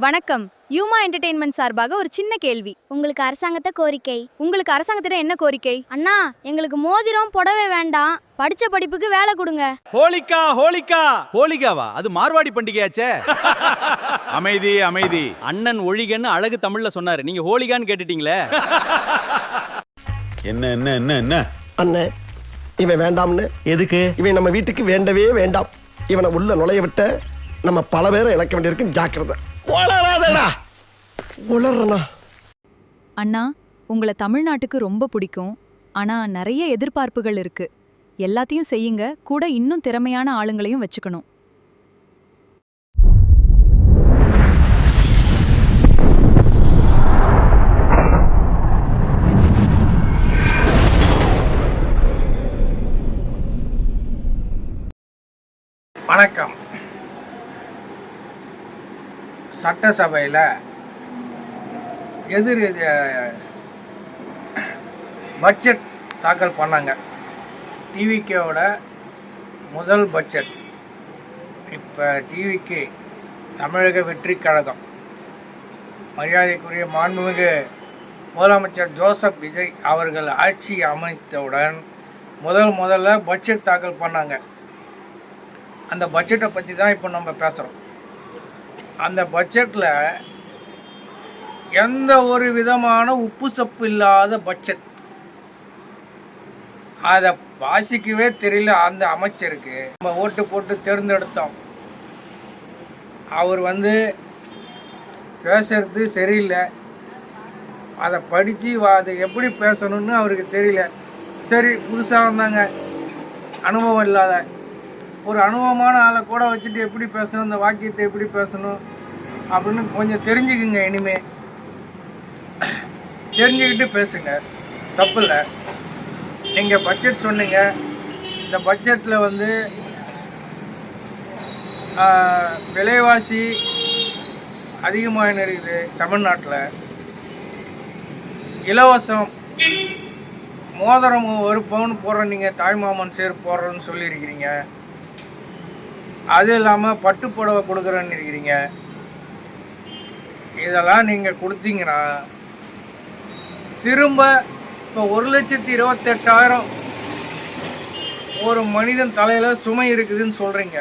வணக்கம். யூமா என்டர்டெயின்மெண்ட் சார்பாக ஒரு சின்ன கேள்வி. உங்களுக்கு அரசாங்கத்தை கோரிக்கை. உங்களுக்கு அரசாங்கத்திடம் என்ன கோரிக்கை? அண்ணா, எங்களுக்கு மோதிரம் புடவை வேண்டாம், படிச்ச படிப்புக்கு வேலை கொடுங்க. ஹோலிகா ஹோலிகா ஹோலிகாவா? அது மார்வாடி பண்டிகையாச்சே. அமைதி அமைதி. அண்ணன் ஒழிகன்னு அழகு தமிழ்ல சொன்னாரு, நீங்க ஹோலிகான்னு கேட்டுட்டீங்களே. என்ன என்ன என்ன என்ன அண்ணே, இவன் வேண்டாம்னு. எதுக்கு? இவன் நம்ம வீட்டுக்கு வேண்டவே வேண்டாம். இவனை உள்ள நுழைய விட்ட நம்ம பல பேரை இழக்க வேண்டியிருக்கு. ஜாக்கிரதை. உளறனா? அண்ணா, உங்களை தமிழ்நாட்டுக்கு ரொம்ப பிடிக்கும். ஆனா நிறைய எதிர்பார்ப்புகள் இருக்கு. எல்லாத்தையும் செய்யுங்க, கூட இன்னும் திறமையான ஆளுங்களையும் வச்சுக்கணும். வணக்கம். சட்டசபையில் பட்ஜெட் தாக்கல் பண்ணாங்க. டிவிகேவோட முதல் பட்ஜெட். இப்போ டிவிகே தமிழக வெற்றி கழகம் மரியாதைக்குரிய மாண்புமிகு முதலமைச்சர் ஜோசப் விஜய் அவர்கள் ஆட்சி அமைத்தவுடன் முதல்ல பட்ஜெட் தாக்கல் பண்ணாங்க. அந்த பட்ஜெட்டை பற்றி தான் இப்போ நம்ம பேசுகிறோம். அந்த பட்ஜெட்டில் எந்த ஒரு விதமான உப்பு சப்பு இல்லாத பட்ஜெட். அதை வாசிக்கவே தெரியல அந்த அமைச்சருக்கு. நம்ம ஓட்டு போட்டு தேர்ந்தெடுத்தோம். அவர் பேசுறது சரியில்லை. அதை படித்து அதை எப்படி பேசணும்னு அவருக்கு தெரியல. சரி, புதுசாக வந்தாங்க, அனுபவம் இல்லாத ஒரு அனுபவமான ஆளை கூட வச்சுட்டு எப்படி பேசணும், இந்த வாக்கியத்தை எப்படி பேசணும் அப்படின்னு கொஞ்சம் தெரிஞ்சுக்குங்க. இனிமே தெரிஞ்சுக்கிட்டு பேசுங்க, தப்பு இல்லை. நீங்கள் பட்ஜெட் சொன்னீங்க. இந்த பட்ஜெட்டில் விலைவாசி அதிகமாக இருக்குது தமிழ்நாட்டில். இலவசம் மோதிரம் 1 பவுன் போடுற, நீங்கள் தாய்மாமன் சேர் போடுறோன்னு சொல்லியிருக்கிறீங்க. அது இல்லாமல் பட்டு புடவை கொடுக்குறேன்னு இருக்கிறீங்க. இதெல்லாம் நீங்கள் கொடுத்தீங்கன்னா திரும்ப இப்போ 1,28,000 ஒரு மனிதன் தலையில் சுமை இருக்குதுன்னு சொல்கிறீங்க.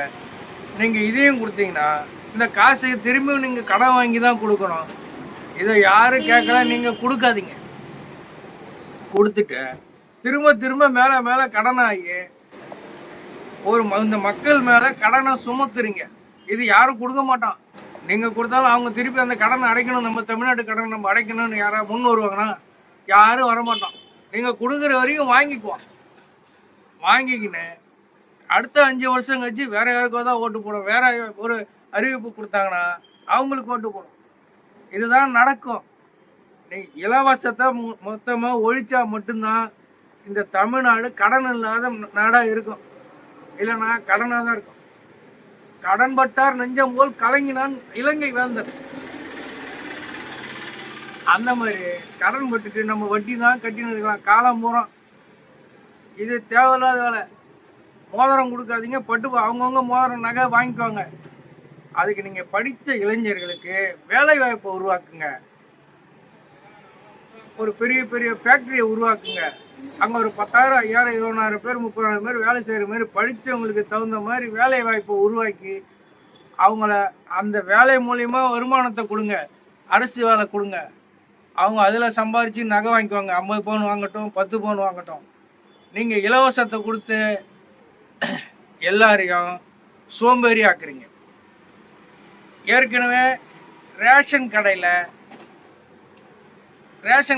நீங்கள் இதையும் கொடுத்தீங்கன்னா இந்த காசை திரும்பியும் நீங்கள் கடன் வாங்கி தான் கொடுக்கணும். இதை யாரும் கேட்கல, நீங்கள் கொடுக்காதீங்க. கொடுத்துட்டு திரும்ப மேலே கடனாகி இந்த மக்கள் மேலே கடனை சுமத்துறீங்க. இது யாரும் கொடுக்க மாட்டான். நீங்கள் கொடுத்தாலும் அவங்க திருப்பி அந்த கடனை அடைக்கணும். நம்ம தமிழ்நாட்டு கடனை நம்ம அடைக்கணும்னு யாராவது முன் வருவாங்கன்னா யாரும் வரமாட்டோம். நீங்கள் கொடுக்குற வரையும் வாங்கிக்குவோம். வாங்கிக்கின்னு அடுத்த 5 வருஷம் கழிச்சு வேற யாருக்கோ தான் ஓட்டு போடும். வேற ஒரு அறிவிப்பு கொடுத்தாங்கன்னா அவங்களுக்கு ஓட்டு போடும். இதுதான் நடக்கும். நீ இலவசத்தை மொத்தமாக ஒழிச்சா மட்டும்தான் இந்த தமிழ்நாடு கடன் இல்லாத நாடாக இருக்கும். இல்லைனா கடனாக தான் இருக்கும். கடன் பட்டார் நெஞ்சம் போல் கலங்கினான் இலங்கை வேந்தர். அந்த மாதிரி கடன் பட்டுட்டு நம்ம வட்டி தான் கட்டின்னு இருக்கலாம் காலம் பூரா. இது தேவையில்லாத வேலை. மோதிரம் கொடுக்காதீங்க, பட்டு அவங்கவுங்க மோதிரம் நகை வாங்கிக்குவாங்க. அதுக்கு நீங்கள் படித்த இளைஞர்களுக்கு வேலை வாய்ப்பை உருவாக்குங்க. ஒரு பெரிய ஃபேக்டரியை உருவாக்குங்க. அங்கே ஒரு 10,000, 5,000, 20,000 பேர், 30,000 பேர் வேலை செய்கிற மாதிரி படித்தவங்களுக்கு தகுந்த மாதிரி வேலை வாய்ப்பை உருவாக்கி அவங்கள அந்த வேலை மூலிமா வருமானத்தை கொடுங்க. அரசு வேலை கொடுங்க. அவங்க அதில் சம்பாரித்து நகை வாங்கிக்குவாங்க. 50 பவுன் வாங்கட்டும், 10 பவுன் வாங்கட்டும். நீங்கள் இலவசத்தை கொடுத்து எல்லாரையும் சோம்பேறி ஆக்குறீங்க. ஏற்கனவே ரேஷன்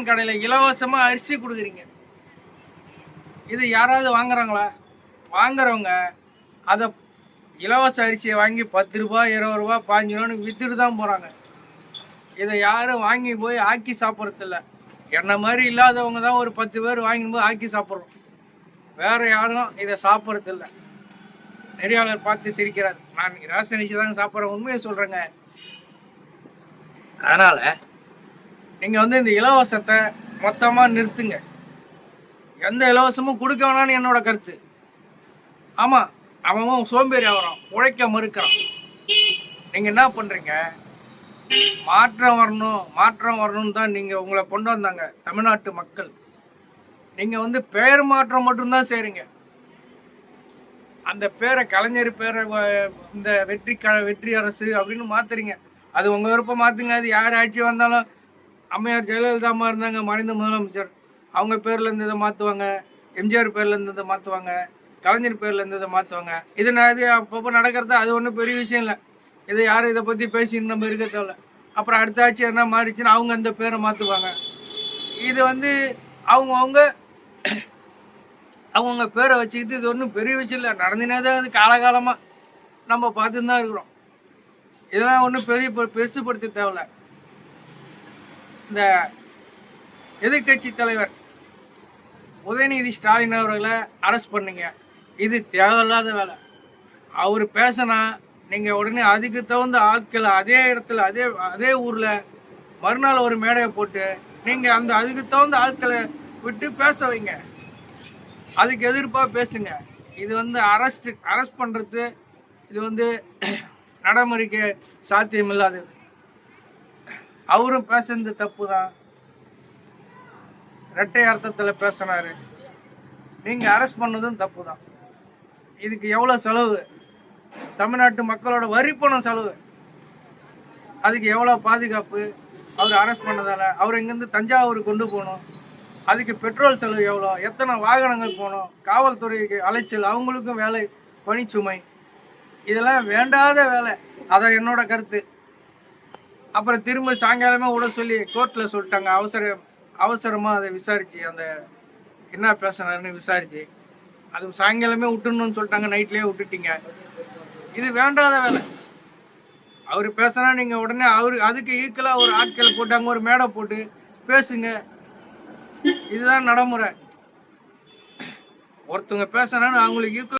கடையில் இலவசமாக அரிசி கொடுக்குறீங்க. இது யாராவது வாங்குறாங்களா? வாங்குறவங்க அதை இலவச அரிசியை வாங்கி 10 ரூபா, 20 ரூபா, 15 ரூபான்னு விற்றுட்டு தான் போகிறாங்க. இதை யாரும் வாங்கி போய் ஆக்கி சாப்பிட்றதில்ல. என்ன மாதிரி இல்லாதவங்க தான் ஒரு 10 பேர் வாங்கின்னு போய் ஆக்கி சாப்பிட்றோம். வேறு யாரும் இதை சாப்பிட்றதில்ல. நெறியாளர் பார்த்து சிரிக்கிறார். நான் ரேஷன் அரிசி தாங்க சாப்பிட்றேன், உண்மையை சொல்கிறேங்க. அதனால் நீங்கள் இந்த இலவசத்தை மொத்தமாக நிறுத்துங்க. எந்த இலவசமும் கொடுக்க வேணான்னு என்னோட கருத்து. ஆமாம், அவன் சோம்பேறி ஆகிறான், உழைக்க மறுக்கிறான். நீங்கள் என்ன பண்ணுறீங்க? மாற்றம் வரணும், மாற்றம் வரணும்னு தான் நீங்கள் உங்களை கொண்டு வந்தாங்க தமிழ்நாட்டு மக்கள். நீங்கள் வந்து பெயர் மாற்றம் மட்டும்தான் செய்கிறீங்க. அந்த பேரை கலைஞர் பேரை இந்த வெற்றி அரசு அப்படின்னு மாத்துறீங்க. அது உங்கள் விருப்பம் மாற்றுங்க. அது யார் ஆட்சி வந்தாலும், அம்மையார் ஜெயலலிதா அம்மா இருந்தாங்க மறைந்த முதலமைச்சர், அவங்க பேரில் இருந்து இதை மாற்றுவாங்க, எம்ஜிஆர் பேரில் இருந்து இதை மாற்றுவாங்க, கலைஞர் பேரில் இருந்து இதை மாற்றுவாங்க. இது நான் இது அப்பப்போ நடக்கிறது, அது ஒன்றும் பெரிய விஷயம் இல்லை. இது யாரும் இதை பற்றி பேசின்னு நம்ம இருக்க தேவையில்ல. அப்புறம் அடுத்த ஆட்சி என்ன மாறிச்சுன்னா அவங்க அந்த பேரை மாற்றுவாங்க. இது வந்து அவங்கவுங்க பேரை வச்சுக்கிட்டு இது ஒன்றும் பெரிய விஷயம் இல்லை, நடந்துனே தான் அது காலகாலமாக நம்ம பார்த்துன்னு தான் இருக்கிறோம். இதெல்லாம் ஒன்றும் பெருசுப்படுத்த தேவையில்ல. இந்த எதிர்கட்சி தலைவர் உதயநிதி ஸ்டாலின் அவர்களை அரெஸ்ட் பண்ணீங்க, இது தேவையில்லாத வேலை. அவர் பேசினா நீங்கள் உடனே அதுக்கு தகுந்த ஆட்களை அதே இடத்துல அதே ஊரில் மறுநாள் ஒரு மேடையை போட்டு நீங்கள் அதுக்கு தகுந்த ஆட்களை விட்டு பேச வைங்க, அதுக்கு எதிர்ப்பாக பேசுங்க. இது வந்து அரெஸ்ட் பண்ணுறது இது வந்து நடைமுறைக்கு சாத்தியமில்லாதது. அவரும் பேசுறது தப்பு தான், இரட்டை அர்த்தத்தில் பேசினாரு. நீங்கள் அரெஸ்ட் பண்ணதும் தப்பு தான். இதுக்கு எவ்வளோ செலவு? தமிழ்நாட்டு மக்களோட வரி பணம் செலவு. அதுக்கு எவ்வளோ பாதுகாப்பு? அவர் அரெஸ்ட் பண்ணதால் அவர் இங்கேருந்து தஞ்சாவூர் கொண்டு போகணும், அதுக்கு பெட்ரோல் செலவு எவ்வளோ, எத்தனை வாகனங்கள் போகணும், காவல்துறைக்கு அலைச்சல், அவங்களுக்கும் வேலை பணிச்சுமை, இதெல்லாம் வேண்டாத வேலை. அதான் என்னோட கருத்து. அப்புறம் திரும்ப சாயங்காலமே விட சொல்லி கோர்ட்டில் சொல்லிட்டாங்க, அவசரமாக அதை விசாரித்து அந்த என்ன பேசினாருன்னு விசாரித்து அது சாயங்காலமே விட்டுணுன்னு சொல்லிட்டாங்க, நைட்லேயே விட்டுட்டீங்க. இது வேண்டாத வேலை. அவர் பேசினா நீங்கள் உடனே அதுக்கு ஈக்குவலாக ஒரு ஆட்களை போட்டாங்க, ஒரு மேடை போட்டு பேசுங்க. இதுதான் நடைமுறை. ஒருத்தவங்க பேசினான்னு அவங்களுக்கு ஈக்குவல்